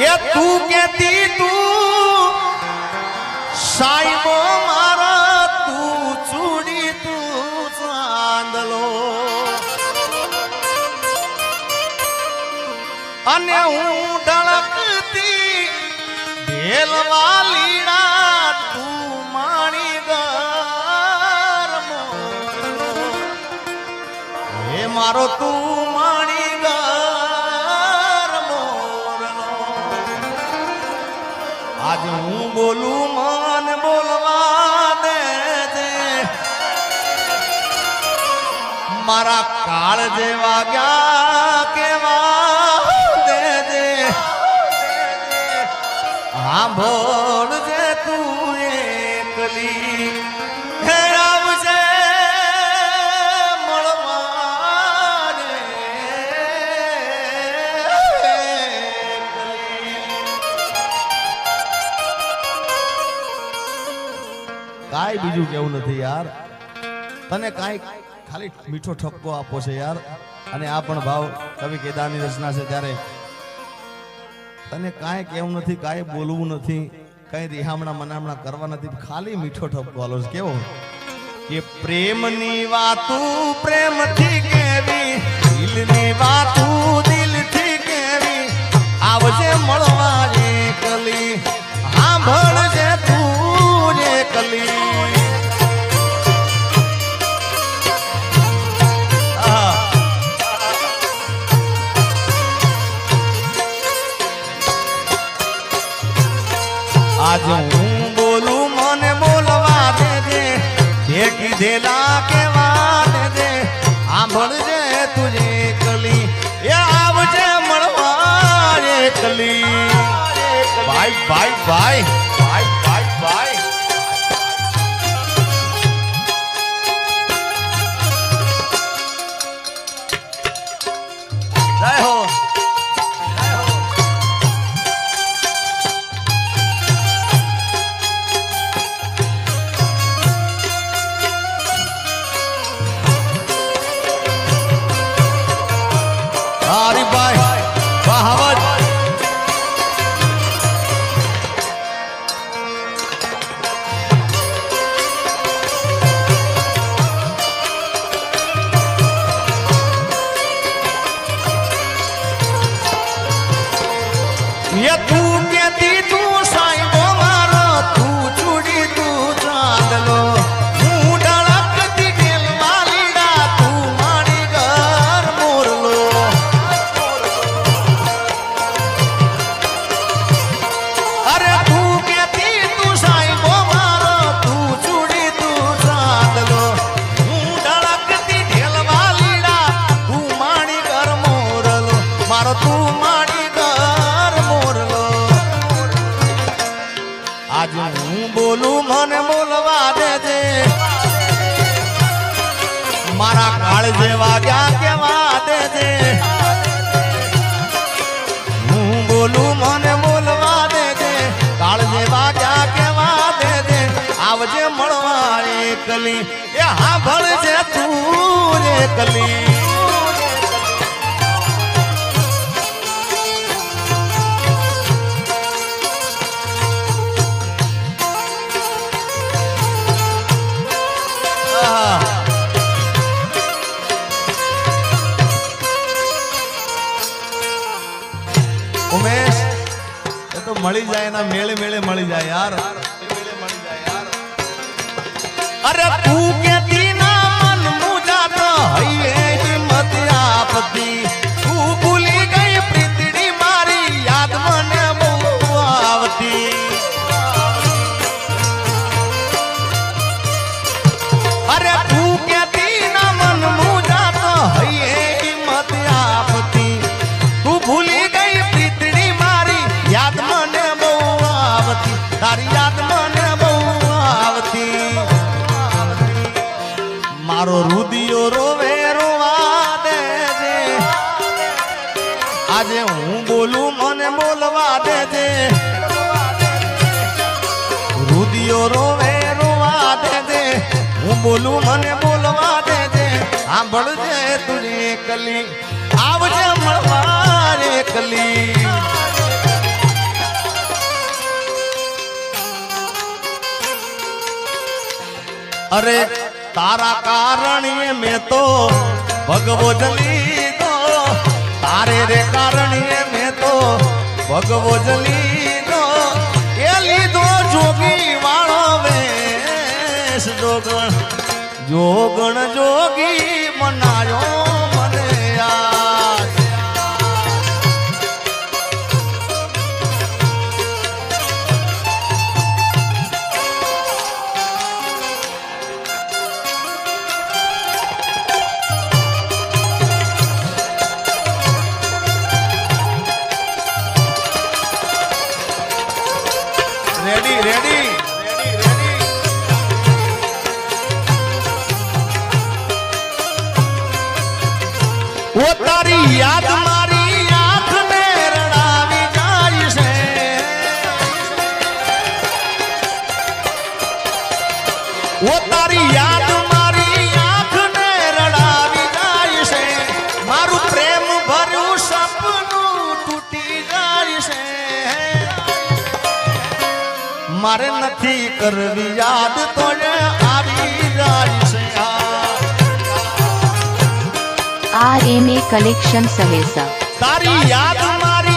ये तू कहती तू साईबो मारा तू चूड़ी तू चांदलो अने हूँ ढळकती ढेलवा लीड़ा तू माणी गरमो हे मारो तू माणी गरमो आज हूँ बोलू मन बोलवा दे मारा काल जेवा गया केवा हाँ बोल जे तू एकली हे आवजे मळवाने काई बीजू केवुं नथी यार तने काई खाली मीठो ठपको आपो छे यार अने आ पण भाव कवि केदाરની रचना છે ત્યારે तने काई केवुं नथी काई बोलवुं नथी काई रिहामणा मनामणा करवा नथी खाली मीठो ठपको आलो छे केवो के प्रेमनी वातू प्रेमथी केवी दिलनी वातू दिलथी केवी आवजे मळवा एकली सांभळजे तू एकली आज हूँ बोलू मन बोलवा दे कीधेला केवा दे सांभळजे तुझे कली ये आवजे मळवा एकली bye bye bye bye bye bye जय हो हरी भाई बहावत ये तू कहती तू साईबो मारो तू चूड़ी तू चांदलो हूँ ढळकती ढेलवा लीड़ा तू माणी घर मोरलो अरे तू कहती तू साईबो मारो तू चूड़ी तू चांदलो हूँ ढळकती ढेलवा लीड़ा तू माणी घर मोरलो मारो तू माणी आज हूँ बोलू मन बोलवा दे मारा काल जेवा गया केवा दे हूँ बोलू मन बोलवा दे काल जेवा गया केवा दे आवजे मळवा एकली ये सांभळजे तू एकली उमेश ये तो मળી जाए ना मेले मेले मળી जाए यार अरे तू कहती ना मन मुझा तो है हिम्मत आपती तू भूली गई प्रीतड़ी मारी याद मने बहु आवती अरे तू कहती ना मन मुझा तो है हिम्मत आपती तू भूली गई प्रीतड़ी मारी याद मने बहु आवती तारी याद मने बहु आवती मारो रुदियो रोवे रोवा दे आज हूँ बोलू मने बोलवा दे रुदियो रोवे रोवा दे हूँ बोलू मने बोलवा दे सांभळजे तुझे कली आवजे मळवा एकली अरे तारा कारण ये मैं तो भगवो जली दो तारे रे कारण ये मैं तो भगवो जली दो ये लीधो जोगी वाळो वेश जोगण जोगण जोगी मनायो मने याद रेडी रेडी वो तारी याद मारी आंख में रड़ावी जाय से वो तारी याद मारी आंख में रड़ावी जाय से मारू प्रेम भरू सपनू टूटी जाय से मारे नथी करवी याद तो आवी जाय से RMA कलेक्शन सहेसा तारी याद मारी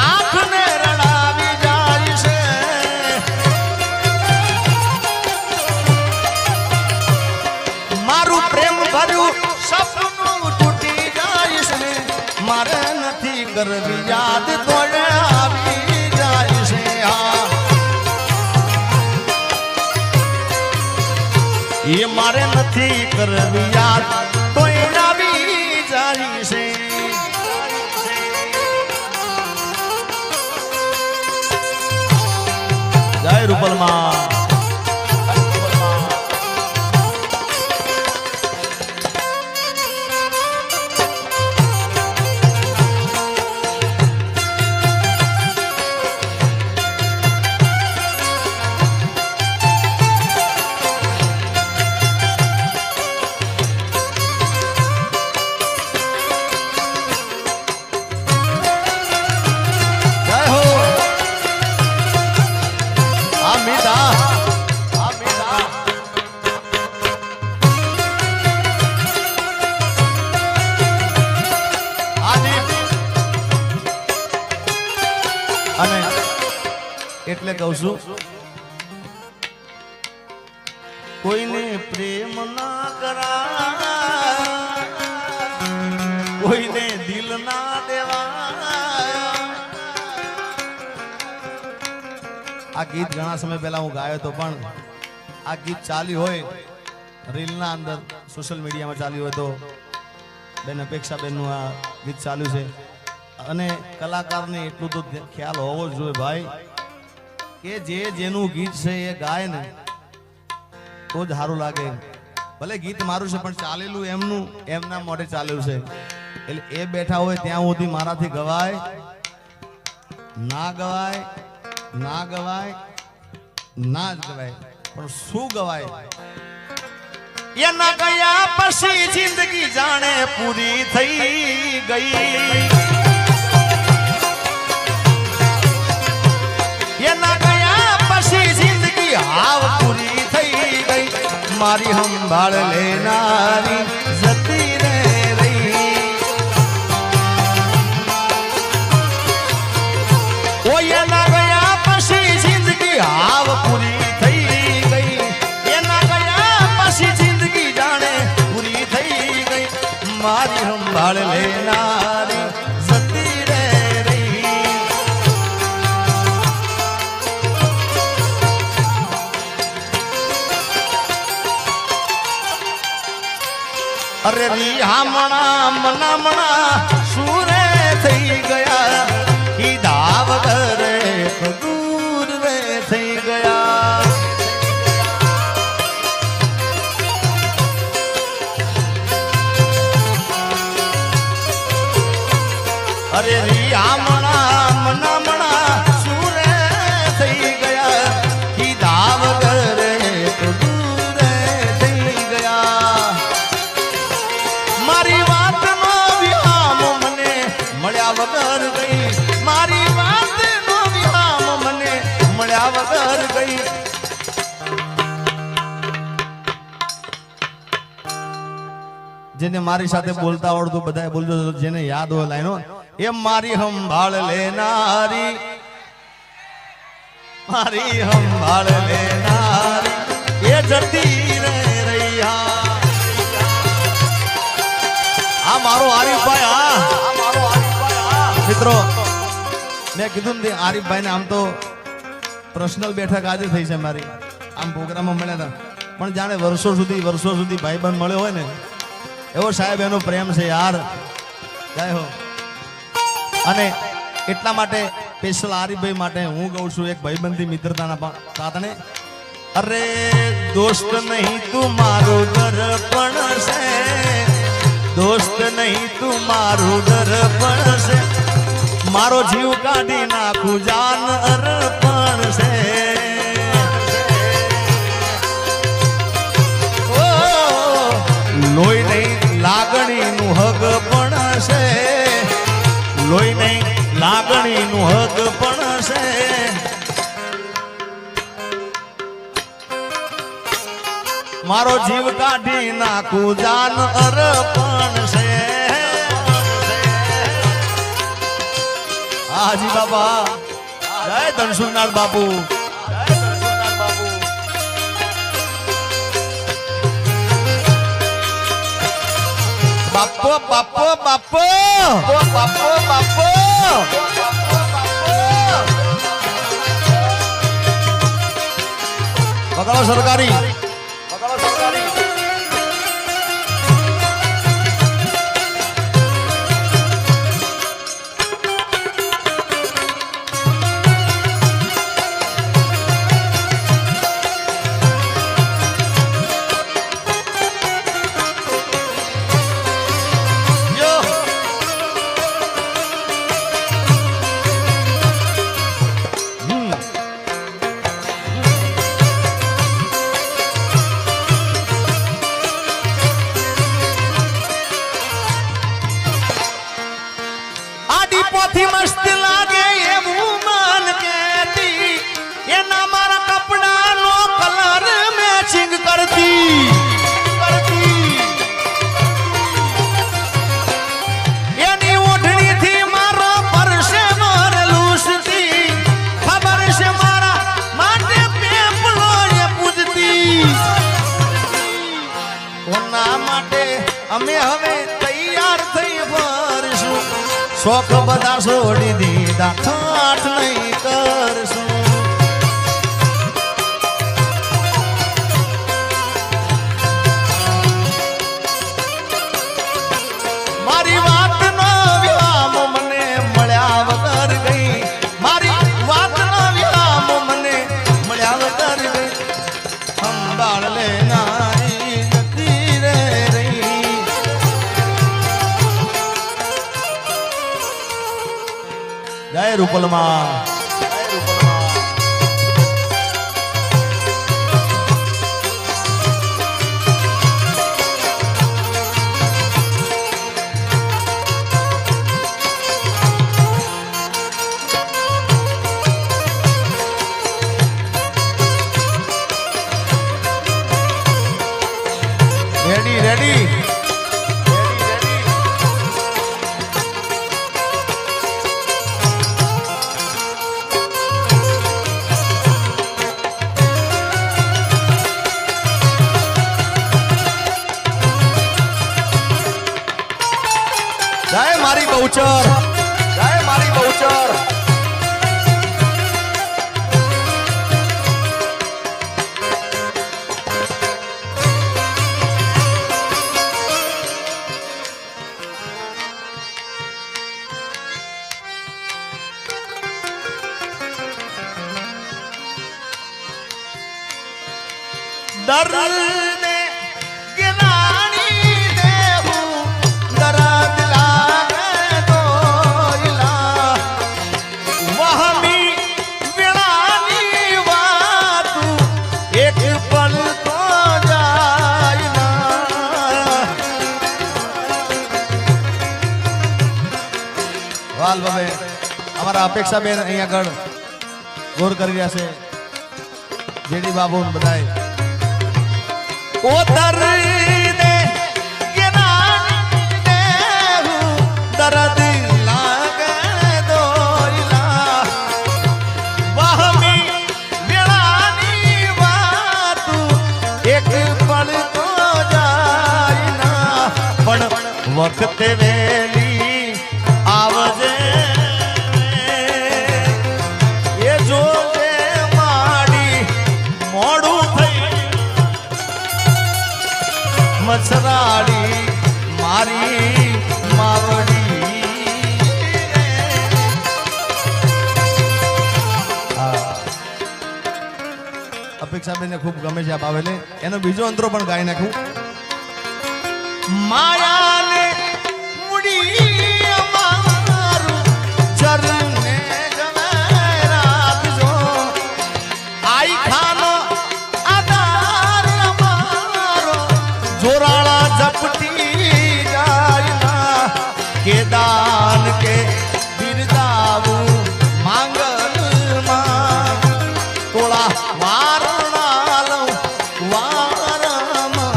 आंख ने रड़ावी जाय से मारू प्रेम भरू सपनू टूटी जाय से मारे नथी करवी याद तो आवी जाय से ये मारे नथी करवी याद तो आवी जाय से जय रूपल मां એટલે કહું છું કોઈને પ્રેમ ના કરા કોઈને દિલ ના દેવા આ ગીત ઘણા સમય પહેલા હું ગાયો તો પણ આ ગીત ચાલ્યું હોય રીલ ના અંદર સોશિયલ મીડિયામાં ચાલ્યું હોય તો બેન અપેક્ષા બેન નું આ ગીત ચાલ્યું છે અને કલાકારને એટલું તો ખ્યાલ હોવો જ જોઈએ ભાઈ કે જે જેનું ગીત છે એ ગાય ને તો જ સારું લાગે ભલે ગીત મારું છે પણ ચાલેલું એમનું એમના મોઢે ચાલેલું છે એટલે એ બેઠા હોય ત્યાં સુધી મારાથી ગવાય ના ગવાય ના ગવાય ના જ ગવાય પણ શું ગવાય એના ગયા પછી જિંદગી જાણે પૂરી થઈ ગઈ એના ગયા પછી જિંદગી હાવ પૂરી થઈ ગઈ મારી સંભાળ લેનારી જતી રે રહી ઓ એના ગયા પછી જિંદગી હાવ પૂરી થઈ ગઈ એના ગયા પછી જિંદગી જાણે પૂરી થઈ ગઈ મારી સંભાળ લેનારી જતી રે अरे रिहामणा मनामणा सूरे થઈ ગયા હીધા વગર દૂર રે થઈ ગયા અરે રિહામણા મનામણા सूरे થઈ ગયા હીધા વગર દૂર થઈ ગયા મારી વાત નો વિહામ જેને મારી સાથે બોલતા આવડતું બધાએ બોલજો, જેને યાદ હોય લાઈનો. એ મારી સંભાળ લેનારી, મારી સંભાળ લેનારી એ જતી રે રૈયા. આ મારો આરીફભાઈ. હા મિત્રો, મેં કીધું ને આરીફભાઈ ને આમ તો પર્સનલ બેઠક આજે થઈ છે મારી, આમ પ્રોગ્રામમાં મળ્યા હતા, પણ જાણે વર્ષો સુધી ભાઈબંધ મળ્યો હોય ને એવો સાહેબ એનો પ્રેમ છે યાર. જય હો. અને એટલા માટે સ્પેશિયલ આરીફભાઈ માટે હું કહું છું એક ભાઈબંધી મિત્રતાના કારણે. અરે દોસ્ત નહીં તું મારું દર્પણ છે, દોસ્ત નહીં તું મારું દર્પણ છે, મારો જીવ કાઢી નાખું જાન અર્પણ છે. લોહી નહીં લાગણીનું હક પણ છે, લોહી નહીં લાગણીનું હક પણ છે. મારો જીવ કાઢી નાખું જાન અર્પણ છે. હાજી બાબા, જય ધનસુરનાથ બાપુ. બાપો બાપો બાપો બાપો બાપો પકડો સરકારી. પોથી મસ્ત લાગે એવું મન કેતી, એના મારા કપડાનો કલર મેચિંગ કરતી. એની ઓઢણીથી મારો પરસે લૂસતી, ખબર છે મારા માટે પેપલો એ પૂજતી. કોના માટે અમે હવે તૈયાર થઈ ફરશું, શોખ બધા છોડી દીધા, ઠાઠ નહીં કરશું. મારી વાતનો વિરામ મને મળ્યા વગર ગઈ, મારી વાતનો વિરામ મને મળ્યા વગર ગઈ. સંભાળ લેનારી જતી રે રહી. જય રૂપલમાં. Ready ready. જય મારી બહુચર, જય મારી બહુચર. દર્દ ગિરાણી દેવું દર્દ લાગે દોયલા, વહમી વેળાની વાતું એક પલ તો જાય ના. વાલ બાબે અમારા અપેક્ષા બેન અહીંયા આગળ ગોર કરી રહ્યા છે, જેડી બાબુ બધાય. ઓ દર્દ ગિરાણી दर्द लागे दोइला वहमी वेळानी वातू एक पल तो जाय ना पण वखते वेली आवजे એ જોજે માડી મોડું થઈ મસરાડી મારી માવડી અપેક્ષાબેનને ખૂબ ગમે છે આ બાવેલે એનો બીજો અંતરો પણ ગાઈ નાખું માયાને મુડી અમારું ચરને જવેરાત જો આઈ ખાનો આધાર અમારો જોરાળા ઝપટી જાય ના કે દાન કે બિરદાવું માંગલમાં તોળા વારણા લઉં વારંવાર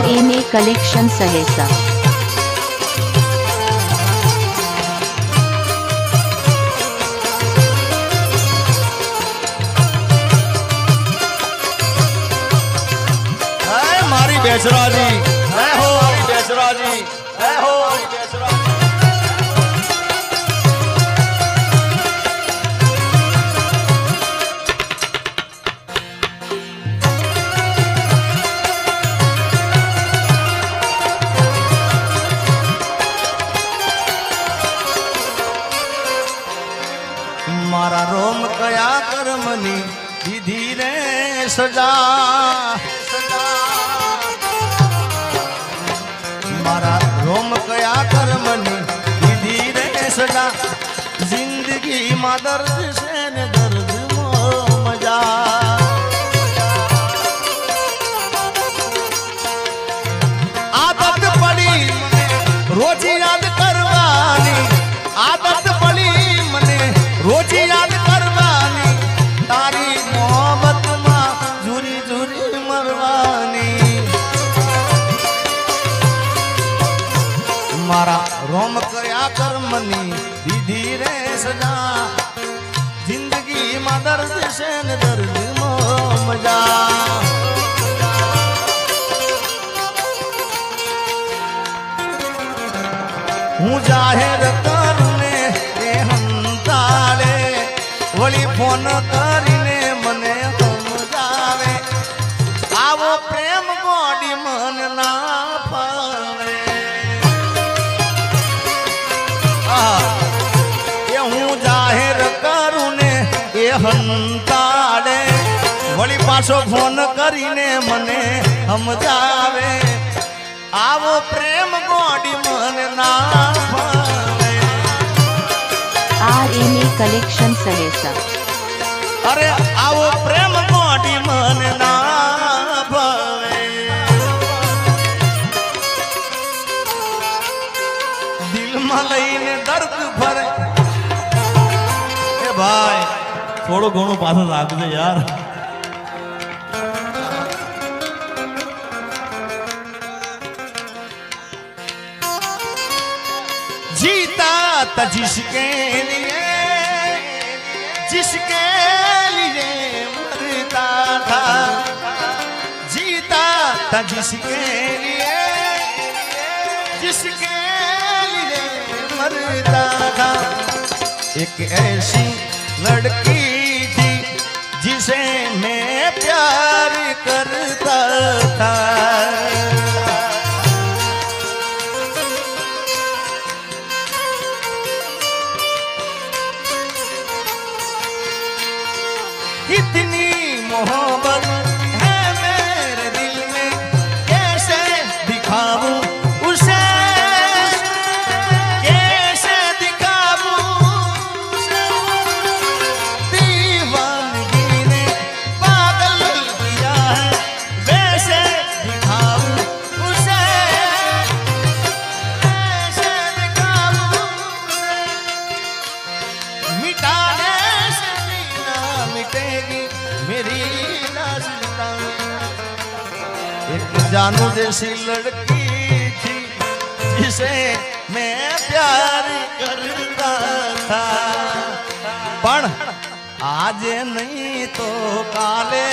RMA Collection Sahesa. હે મારી બેસરાજી હે હો મારી બેસરાજી હે હો મારી બેસરાજી મારા રોમ કયા કર્મની દીધી રે સજા મારા રોમ કયા કર્મની દીધી રે સજા જિંદગીમાં દર્દ છે ને દર્દમાં મજા આદત પડી મને રોજ યાદ કરવાની આદત પડી મને રોજ યાદ કરવાની તારી મોહબ્બતમાં ઝુરી ઝુરી મરવાની મારા રોમ કયા કર્મની દીધી રે સજા જિંદગીમાં દર્દ છે ને દર્દમાં મજા હું જાહેર કરું ને એ હંતાળે વળી ફોન કરીને મને સમજાવે આવો પ્રેમ ગોડી મન ના ફાવે એ હું જાહેર કરું ને એ હંતાળે વળી પાછો ફોન કરીને મને સમજાવે આવો પ્રેમ ગોડી મન ના ફાવે RMA Collection Sahesa. અરે આવો પ્રેમ ગોડી મન ના ભાવે દિલમાં લઈને દર્દ ભરે એ ભાઈ થોડું ઘણું પાછું લાગશે યાર जीता था जिसके लिए मरता था जीता था जिसके लिए मरता था एक ऐसी लड़की थी जिसे मैं प्यार करता था कितनी मोहब्बत है मेरे दिल में कैसे दिखाऊं उसे कैसे दिखाऊं उसे दीवानगी ने पागल किया है वैसे दिखाऊं उसे कैसे दिखाऊं उसे मिटाने से ना मिटेगी मेरी दास्तां एक जानू जैसी लड़की तुझसे मैं प्यार करता था पण आज नहीं तो काले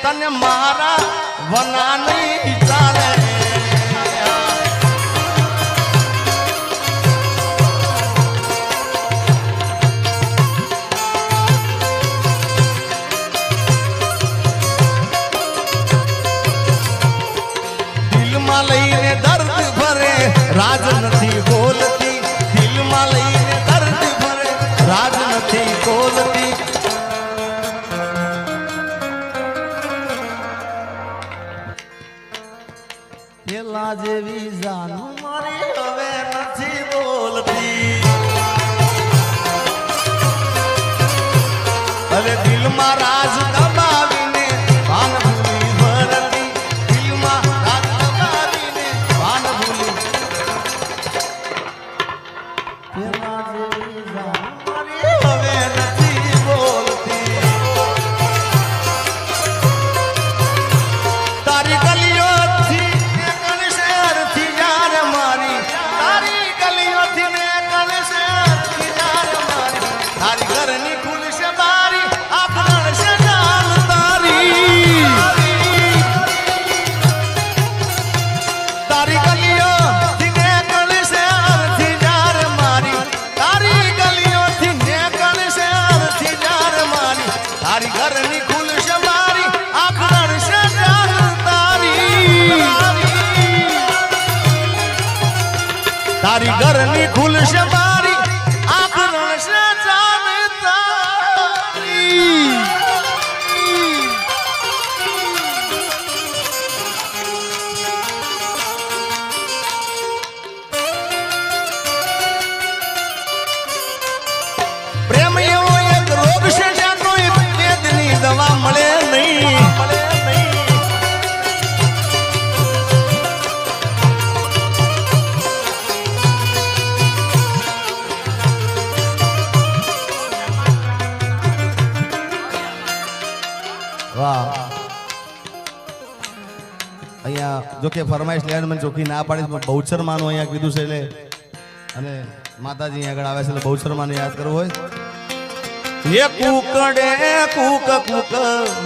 तने मारा वना नहीं चाले લઈને દર્દ ભરે રાજ નથી બોલતી દિલમાં લઈને દર્દ ભરે રાજ નથી બોલતી પેલા જેવી જાનું મારી હવે નથી બોલતી હવે દિલમાં રાજ દબાવીને ભાન ભૂલી ભરતી દિલમાં રાજ દબાવીને ભાન ભૂલી પેલા જેવી જાનું મારી હવે નથી બોલતી તારી ગલીઓથી ને કણ શહેરથી જાર મારી તારી ગલીઓથી ને કણ શહેરથી જાર મારી તારી ઘરની ખુલશે બારી આપણ છે જાન તારી તારી ગલીઓથી ને કણ શહેરથી જાર મારી તારી ગલીઓથી ને કણ શહેરથી જાર મારી તારી ઘરની ખુલશે બારી આપણ છે જાન તારી તારી ઘરની ખુલશે બારી આપણ છે જાન તારી પ્રેમ એવો એક રોગ છે જેનો વેદની દવા મળે નહીં વાહ અહીંયા જો કે ફરમાઈશ લેન્ડ મને ચોખ્ખી ના પાડીશ પણ બહુચર માનું અહીંયા કીધું છે એટલે અને માતાજી અહીંયા આગળ આવે છે એટલે બહુચર માને યાદ કરવું હોય ये कूकड़े कूक कूक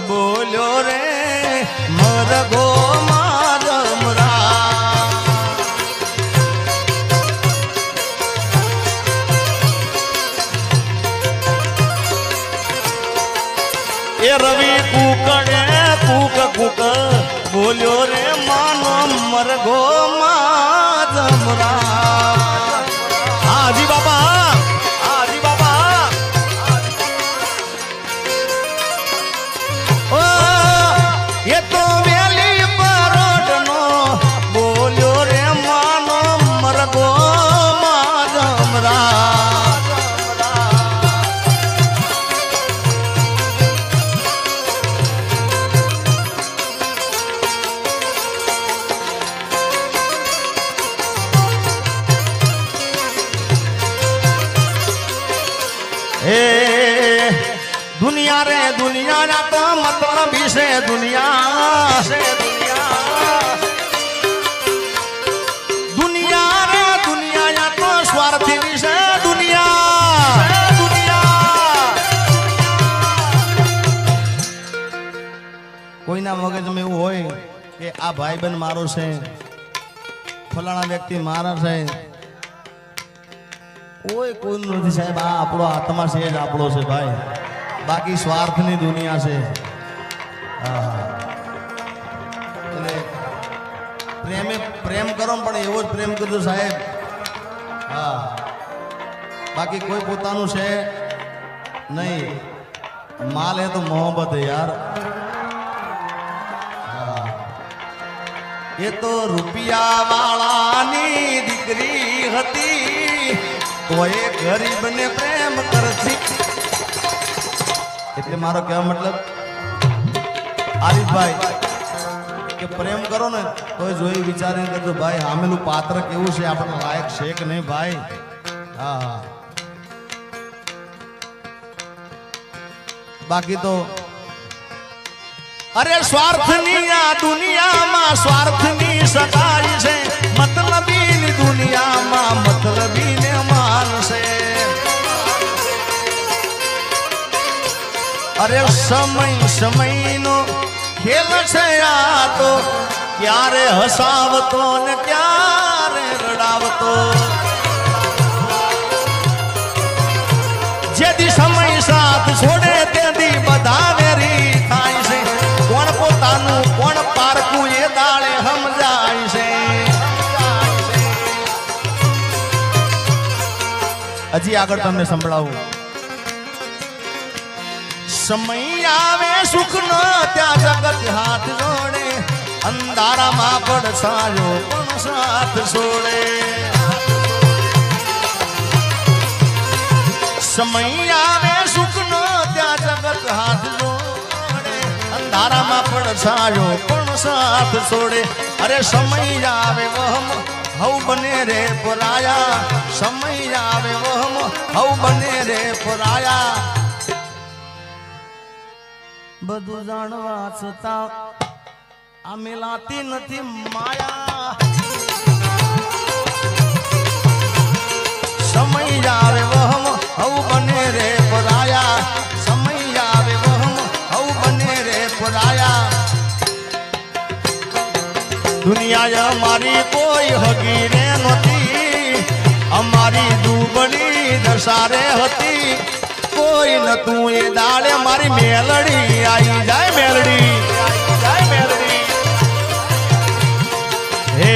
बोलो रे मरगो मारमरा ए रवि कूकड़े कूक कूक बोलो रे मानो मरगो मारमरा हाजी बाबा हाजी बाबा ये तो वेली परोडनो बोल्यो रे मानो मरगो माजमरा ए दुनिया रे दुनिया ना तो मतलब से दुनिया दुनिया रे दुनिया या तो स्वार्थी विषय दुनिया કોઈના મગજમાં એવું હોય કે આ ભાઈબંધ મારો છે ફલાણા વ્યક્તિ મારા છે કોઈનું નથી સાહેબ આ આપણો આત્મા છે જ આપણો છે ભાઈ બાકી સ્વાર્થની દુનિયા છે એટલે પ્રેમ કરો પણ એવો જ પ્રેમ કરજો સાહેબ હા બાકી કોઈ પોતાનું છે નહીં માલ હે તો મોહબ્બત હે યાર એ તો રૂપિયા વાળાની દીકરી હતી તો એ ગરીબને પ્રેમ કરતી એટલે મારો કહેવા મતલબ આરીફભાઈ કે પ્રેમ કરો ને તો જોઈ વિચારીને કરજો ભાઈ સામેલું પાત્ર કેવું છે આપણને લાયક છે કે નહીં ભાઈ હા હા બાકી તો અરે સ્વાર્થની આ દુનિયામાં સ્વાર્થની સગાઈ છે મતલબી દુનિયામાં મતલબીને માનશે. અરે સમયનો ખેલ છે આ તો, ક્યારે હસાવતો ને ક્યારે રડાવતો. જેથી સમય સાથ છોડે તેથી બધા વેરી થાય છે. કોણ પોતાનું કોણ પારકું એ દાળે સમજાય છે. હજી આગળ તમને સંભળાવું. સમય આવે સુખ નો ત્યાં જગત હાથ જોડે, અંધારામાં પડછાયો પણ સાથ છોડે. સમય આવે સુખ નો ત્યાં જગત હાથ જોડે, અંધારામાં પડછાયો પણ સાથ છોડે. અરે સમય આવે વહમ હવ બને રે પરાયા, સમય આવે વહમ હવ બને રે પરાયા. બધું જાણવા છતાં આ મિલાતી નથી માયા. સમય આવે વહમ હવ બને રે પરાયા, સમય આવે વહમ હવ બને રે પરાયા. દુનિયા અમારી કોઈ હગી રે નહોતી, અમારી દુબળી દશારે હતી. કોઈ નતું એ દાડે મારી મેલડી આવી જાય. મેલડી જાય મેલડી. હે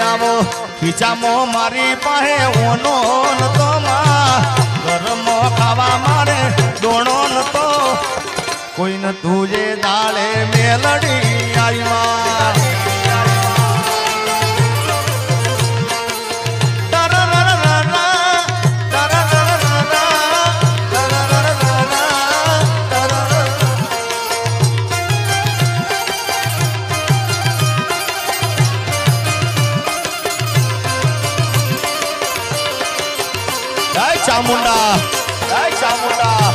આવો ખીચામાં મારી પાસે ઓનો નતો, ઘરમાં ખાવા મારે દોણો નતો. કોઈ નતું જે દાડે મેલડી આવી માં. ચામુંડા જય ચામુંડા.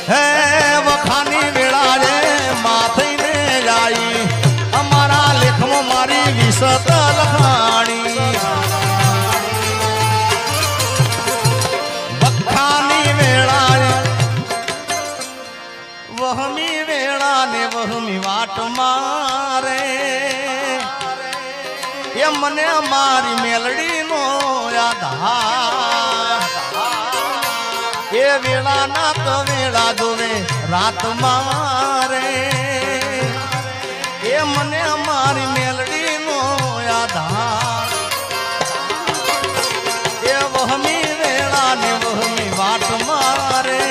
હે વખાની વેળા રે માથઈને જાય, અમારા લેખમાં મારી વિસત લખાણી. વખાની વેળા રે વહમી વેળા ને વહમી વાટ મારે. એ મને મારી મેલડી નો યાદ. એ વેળા ના તો વેળા જોવે રાત મારે. એ મને મારી મેલડી નો યાદ. એ વહમી વેળા ને વહમી વાટ મારે.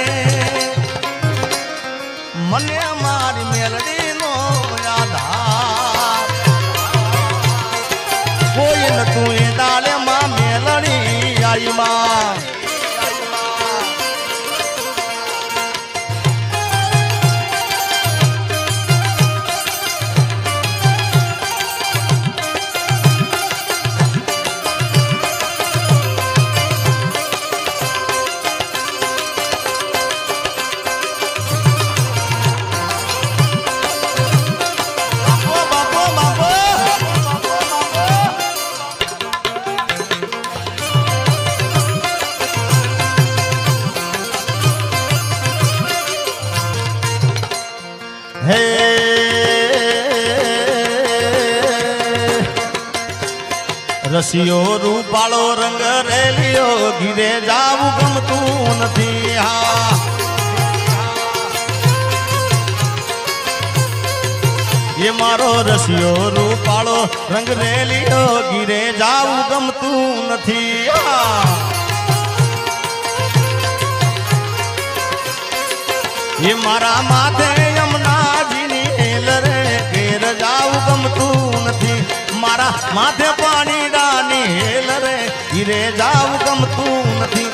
મને મારી મેલડી નો યાદ. કોઈ નતું એ દાડે માં મેલડી આવી માં. હે રસિયો રૂપાળો રંગ રેલિયો, ઘીરે જાવું ગમતું નથી. હા એ મારો રસિયો રૂપાળો રંગ રેલિયો, ઘીરે જાવું ગમતું નથી. એ મારા માથે યમુનાજીની હેલ રે, ઘેર જાવું ગમતું નથી. મારા માથે પાણી ડાની હેલ રે, ઘીરે જાવું ગમતું નથી.